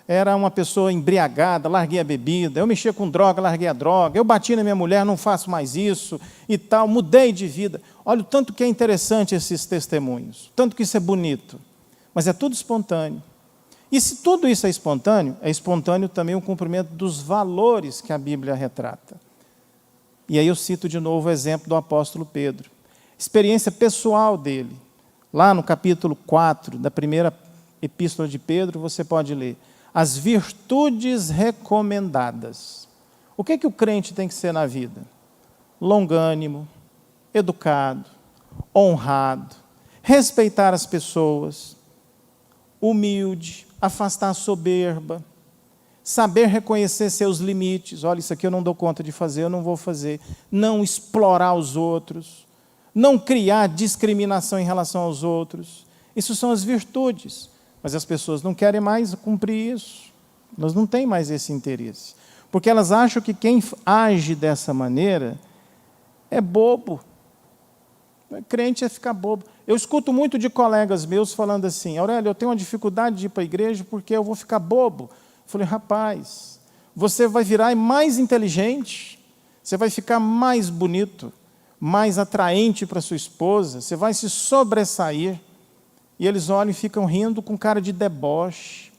era uma pessoa embriagada, larguei a bebida, eu mexia com droga, larguei a droga, eu bati na minha mulher, não faço mais isso, e tal, mudei de vida. Olha o tanto que é interessante esses testemunhos, tanto que isso é bonito, mas é tudo espontâneo. E se tudo isso é espontâneo também o cumprimento dos valores que a Bíblia retrata. E aí eu cito de novo o exemplo do apóstolo Pedro. Experiência pessoal dele. Lá no capítulo 4 da primeira epístola de Pedro, você pode ler: as virtudes recomendadas. O que é que o crente tem que ser na vida? Longânimo, educado, honrado, respeitar as pessoas, humilde, afastar a soberba, saber reconhecer seus limites. Olha, isso aqui eu não dou conta de fazer, eu não vou fazer. Não explorar os outros, não criar discriminação em relação aos outros. Isso são as virtudes. Mas as pessoas não querem mais cumprir isso. Elas não têm mais esse interesse. Porque elas acham que quem age dessa maneira é bobo. Crente é ficar bobo. Eu escuto muito de colegas meus falando assim: Aurélio, eu tenho uma dificuldade de ir para a igreja porque eu vou ficar bobo. Eu falei: rapaz, você vai virar mais inteligente, você vai ficar mais bonito, mais atraente para sua esposa, você vai se sobressair. e eles olham e ficam rindo com cara de deboche.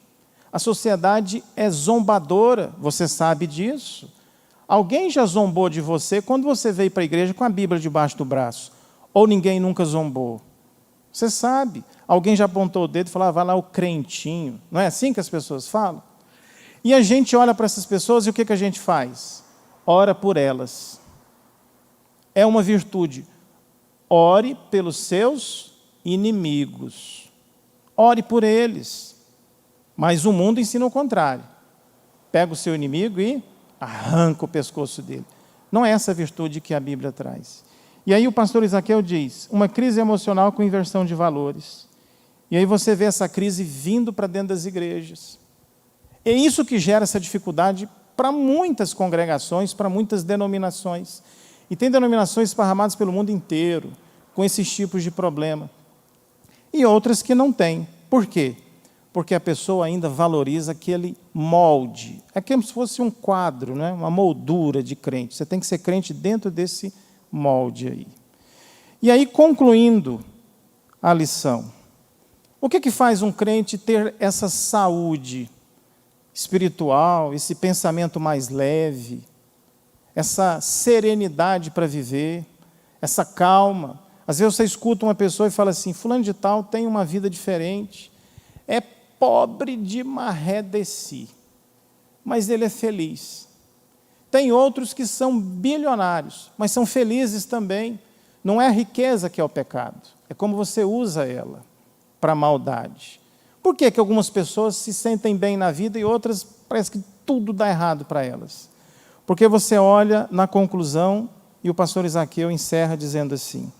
A sociedade é zombadora, você sabe disso. Alguém já zombou de você quando você veio para a igreja com a Bíblia debaixo do braço? Ou ninguém nunca zombou? Você sabe. Alguém já apontou o dedo e falou, vai lá o crentinho. Não é assim que as pessoas falam? E a gente olha para essas pessoas e o que a gente faz? Ora por elas. É uma virtude. Ore pelos seus inimigos. Ore por eles. Mas o mundo ensina o contrário. Pega o seu inimigo e arranca o pescoço dele. Não é essa virtude que a Bíblia traz. E aí o pastor Isaqueu diz, uma crise emocional com inversão de valores. E aí você vê essa crise vindo para dentro das igrejas. É isso que gera essa dificuldade para muitas congregações, para muitas denominações. E tem denominações esparramadas pelo mundo inteiro, com esses tipos de problema. E outras que não têm. Por quê? Porque a pessoa ainda valoriza aquele molde. É como se fosse um quadro, né? Uma moldura de crente. Você tem que ser crente dentro desse molde aí. E aí, concluindo a lição, o que faz um crente ter essa saúde espiritual, esse pensamento mais leve, essa serenidade para viver, essa calma? Às vezes você escuta uma pessoa e fala assim, fulano de tal tem uma vida diferente, é pobre de maré de si, mas ele é feliz. Tem outros que são bilionários, mas são felizes também. Não é a riqueza que é o pecado, é como você usa ela para a maldade. Por que algumas pessoas se sentem bem na vida e outras parece que tudo dá errado para elas? Porque você olha na conclusão, e o pastor Isaqueu encerra dizendo assim,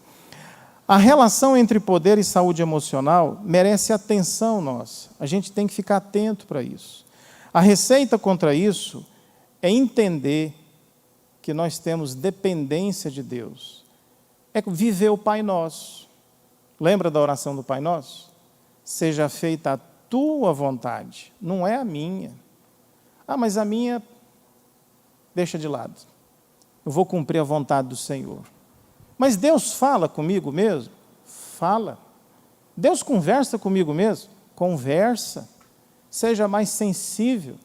a relação entre poder e saúde emocional merece atenção nossa. A gente tem que ficar atento para isso. A receita contra isso é entender que nós temos dependência de Deus. É viver o Pai Nosso. Lembra da oração do Pai Nosso? Seja feita a tua vontade, não é a minha. Ah, mas a minha, deixa de lado. Eu vou cumprir a vontade do Senhor. Mas Deus fala comigo mesmo? Fala. Deus conversa comigo mesmo? Conversa. Seja mais sensível.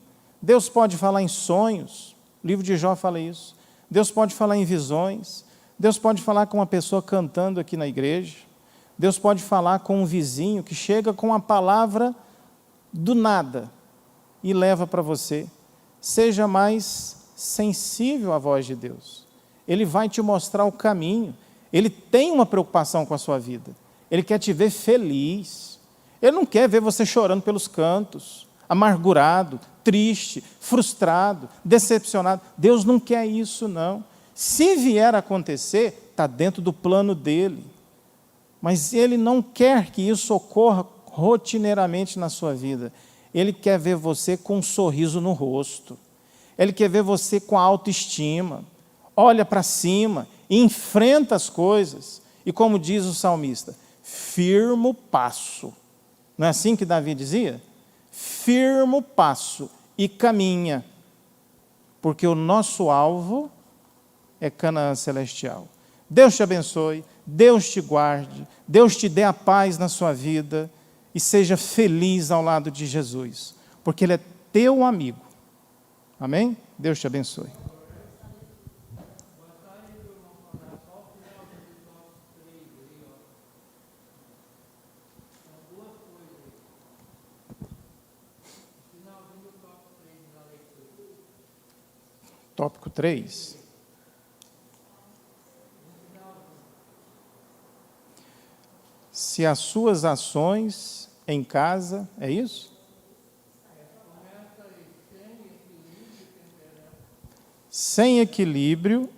Deus pode falar em sonhos. O livro de Jó fala isso. Deus pode falar em visões. Deus pode falar com uma pessoa cantando aqui na igreja. Deus pode falar com um vizinho que chega com uma palavra do nada e leva para você. Seja mais sensível à voz de Deus. Ele vai te mostrar o caminho. Ele tem uma preocupação com a sua vida. Ele quer te ver feliz. Ele não quer ver você chorando pelos cantos, amargurado, triste, frustrado, decepcionado. Deus não quer isso, não. Se vier a acontecer, está dentro do plano dele. Mas Ele não quer que isso ocorra rotineiramente na sua vida. Ele quer ver você com um sorriso no rosto. Ele quer ver você com autoestima. Olha para cima, enfrenta as coisas. E como diz o salmista, firma o passo. Não é assim que Davi dizia? Firma o passo e caminha. Porque o nosso alvo é Canaã celestial. Deus te abençoe, Deus te guarde, Deus te dê a paz na sua vida e seja feliz ao lado de Jesus, porque Ele é teu amigo. Amém? Deus te abençoe. Tópico 3. Se as suas ações em casa, é isso? Sem equilíbrio,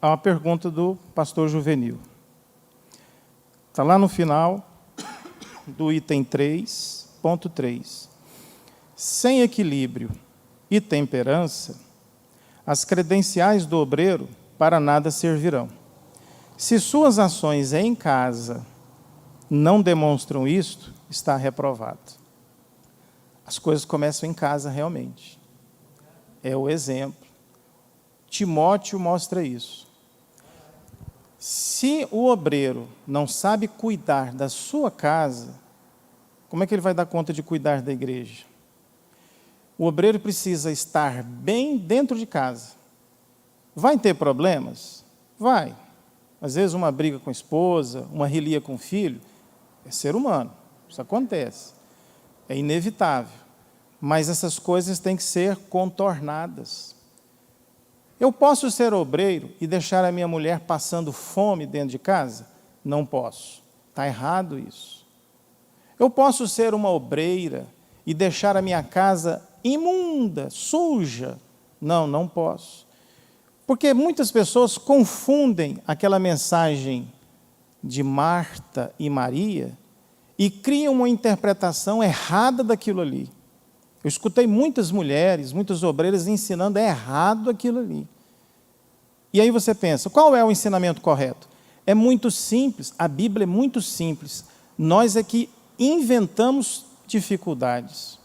há uma pergunta do pastor Juvenil. Está lá no final do item 3.3. Sem equilíbrio e temperança, as credenciais do obreiro para nada servirão. Se suas ações em casa não demonstram isto, está reprovado. As coisas começam em casa realmente. É o exemplo. Timóteo mostra isso. Se o obreiro não sabe cuidar da sua casa, como é que ele vai dar conta de cuidar da igreja? O obreiro precisa estar bem dentro de casa. Vai ter problemas? Vai. Às vezes uma briga com a esposa, uma relia com o filho, é ser humano, isso acontece. É inevitável. Mas essas coisas têm que ser contornadas. Eu posso ser obreiro e deixar a minha mulher passando fome dentro de casa? Não posso. Está errado isso. Eu posso ser uma obreira e deixar a minha casa imunda, suja? Não, não posso. Porque muitas pessoas confundem aquela mensagem de Marta e Maria e criam uma interpretação errada daquilo ali. Eu escutei muitas mulheres, muitas obreiras ensinando errado aquilo ali. E aí você pensa, qual é o ensinamento correto? É muito simples, a Bíblia é muito simples. Nós é que inventamos dificuldades.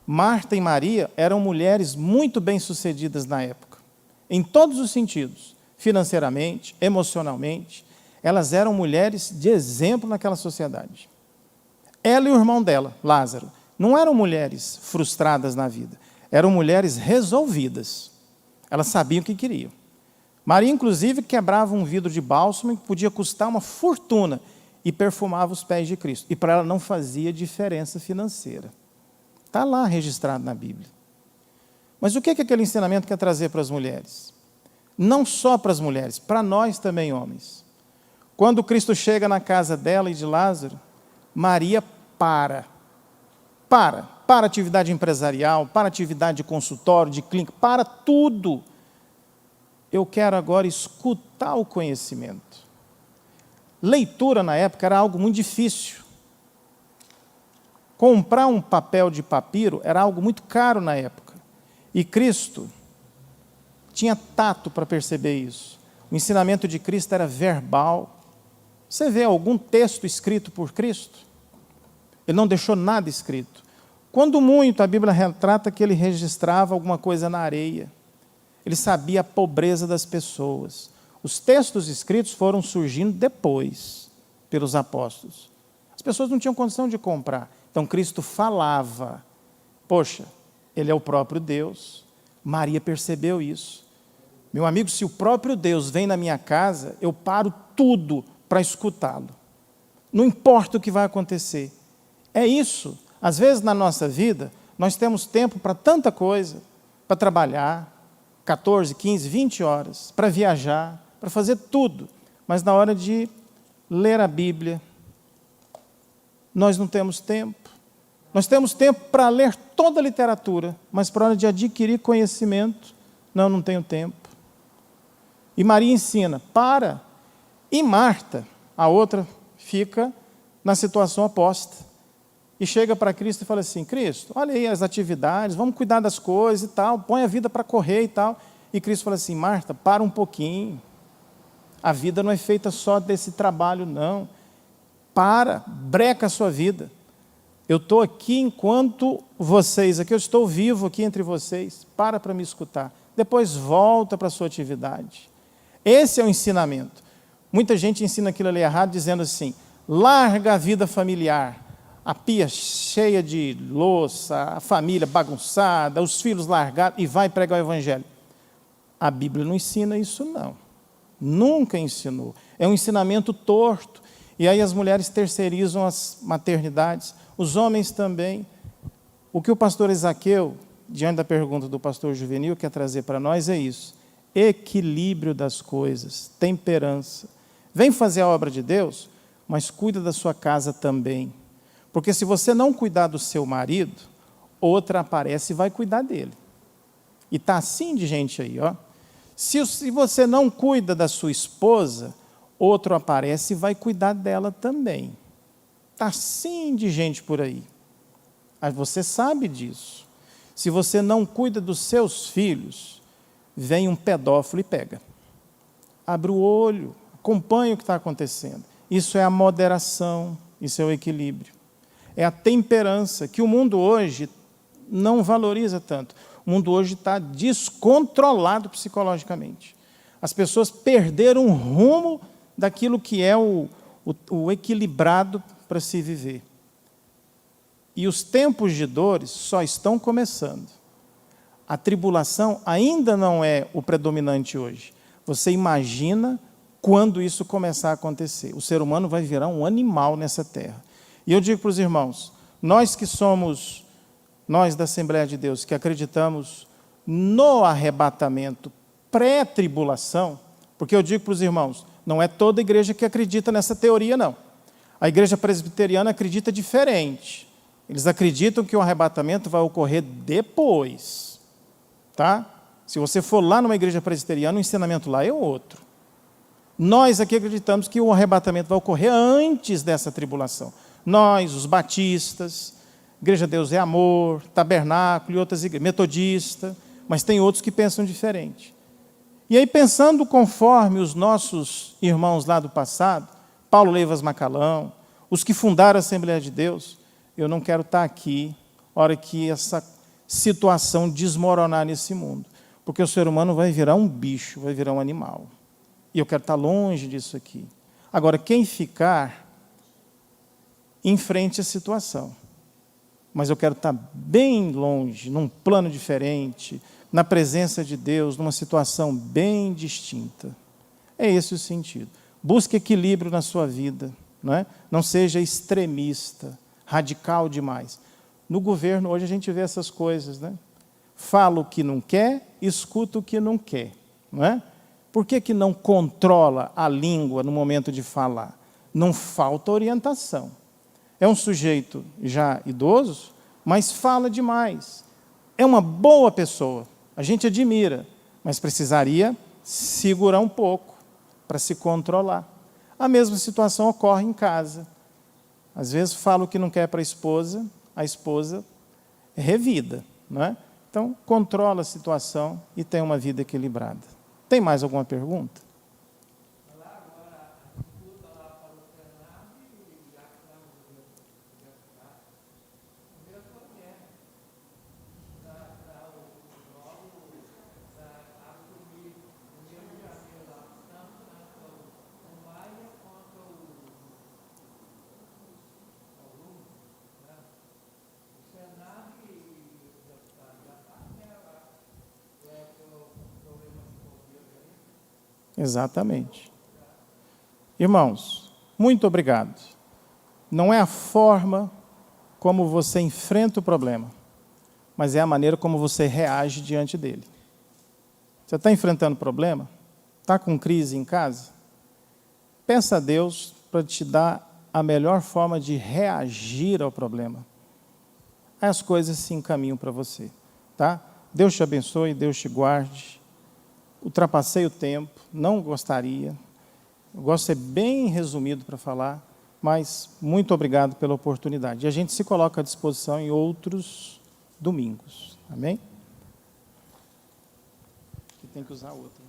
Marta e Maria eram mulheres muito bem-sucedidas na época, em todos os sentidos, financeiramente, emocionalmente. Elas eram mulheres de exemplo naquela sociedade. Ela e o irmão dela, Lázaro, não eram mulheres frustradas na vida, eram mulheres resolvidas. Elas sabiam o que queriam. Maria, inclusive, quebrava um vidro de bálsamo que podia custar uma fortuna e perfumava os pés de Cristo. E para ela não fazia diferença financeira. Está lá registrado na Bíblia. Mas o que aquele ensinamento quer trazer para as mulheres? Não só para as mulheres, para nós também, homens. Quando Cristo chega na casa dela e de Lázaro, Maria para a atividade empresarial, para a atividade de consultório, de clínica, para tudo. Eu quero agora escutar o conhecimento. Leitura na época era algo muito difícil. Comprar um papel de papiro era algo muito caro na época. E Cristo tinha tato para perceber isso. O ensinamento de Cristo era verbal. Você vê algum texto escrito por Cristo? Ele não deixou nada escrito. Quando muito, a Bíblia retrata que ele registrava alguma coisa na areia. Ele sabia a pobreza das pessoas. Os textos escritos foram surgindo depois, pelos apóstolos. As pessoas não tinham condição de comprar. Então, Cristo falava. Poxa, ele é o próprio Deus. Maria percebeu isso. Meu amigo, se o próprio Deus vem na minha casa, eu paro tudo para escutá-lo. Não importa o que vai acontecer. É isso. Às vezes, na nossa vida, nós temos tempo para tanta coisa, para trabalhar, 14, 15, 20 horas, para viajar, para fazer tudo. Mas na hora de ler a Bíblia, nós não temos tempo. Nós temos tempo para ler toda a literatura, mas para a hora de adquirir conhecimento, não tenho tempo. E Maria ensina, para. E Marta, a outra, fica na situação oposta. E chega para Cristo e fala assim, Cristo, olha aí as atividades, vamos cuidar das coisas e tal, põe a vida para correr e tal. E Cristo fala assim, Marta, para um pouquinho. A vida não é feita só desse trabalho, não. Breca a sua vida. Eu estou aqui enquanto vocês, aqui eu estou vivo aqui entre vocês, para me escutar. Depois volta para a sua atividade. Esse é o ensinamento. Muita gente ensina aquilo ali errado, dizendo assim, larga a vida familiar, a pia cheia de louça, a família bagunçada, os filhos largados, e vai pregar o evangelho. A Bíblia não ensina isso, não. Nunca ensinou. É um ensinamento torto. E aí as mulheres terceirizam as maternidades, os homens também. O que o pastor Ezaqueu, diante da pergunta do pastor Juvenil, quer trazer para nós é isso. Equilíbrio das coisas, temperança. Vem fazer a obra de Deus, mas cuida da sua casa também. Porque se você não cuidar do seu marido, outra aparece e vai cuidar dele. E está assim de gente aí, ó. Se você não cuida da sua esposa, outro aparece e vai cuidar dela também. Está assim de gente por aí. Mas você sabe disso. Se você não cuida dos seus filhos, vem um pedófilo e pega. Abre o olho, acompanha o que está acontecendo. Isso é a moderação, isso é o equilíbrio. É a temperança, que o mundo hoje não valoriza tanto. O mundo hoje está descontrolado psicologicamente. As pessoas perderam o rumo daquilo que é o equilibrado para se viver. E os tempos de dores só estão começando. A tribulação ainda não é o predominante hoje. Você imagina quando isso começar a acontecer. O ser humano vai virar um animal nessa terra. E eu digo para os irmãos, nós da Assembleia de Deus, que acreditamos no arrebatamento pré-tribulação, porque eu digo para os irmãos, não é toda igreja que acredita nessa teoria, não. A igreja presbiteriana acredita diferente. Eles acreditam que o arrebatamento vai ocorrer depois. Tá? Se você for lá numa igreja presbiteriana, o ensinamento lá é outro. Nós aqui acreditamos que o arrebatamento vai ocorrer antes dessa tribulação. Nós, os batistas, Igreja Deus é Amor, Tabernáculo e outras igrejas, Metodista, mas tem outros que pensam diferente. E aí, pensando conforme os nossos irmãos lá do passado, Paulo Leivas Macalão, os que fundaram a Assembleia de Deus, eu não quero estar aqui, na hora que essa situação desmoronar nesse mundo, porque o ser humano vai virar um bicho, vai virar um animal. E eu quero estar longe disso aqui. Agora, quem ficar, enfrente a situação. Mas eu quero estar bem longe, num plano diferente, na presença de Deus, numa situação bem distinta. É esse o sentido. Busque equilíbrio na sua vida, não é? Não seja extremista, radical demais. No governo, hoje, a gente vê essas coisas, né? Fala o que não quer, escuta o que não quer, não é? Por que não controla a língua no momento de falar? Não falta orientação. É um sujeito já idoso, mas fala demais. É uma boa pessoa, a gente admira, mas precisaria segurar um pouco para se controlar. A mesma situação ocorre em casa. Às vezes fala o que não quer para a esposa é revida, não é? Então, controla a situação e tem uma vida equilibrada. Tem mais alguma pergunta? Exatamente. Irmãos, muito obrigado. Não é a forma como você enfrenta o problema, mas é a maneira como você reage diante dele. Você está enfrentando problema? Está com crise em casa? Peça a Deus para te dar a melhor forma de reagir ao problema. Aí as coisas se encaminham para você. Tá? Deus te abençoe, Deus te guarde. Ultrapassei o tempo, não gostaria. Eu gosto de ser bem resumido para falar, mas muito obrigado pela oportunidade. E a gente se coloca à disposição em outros domingos. Amém? Tem que usar outro.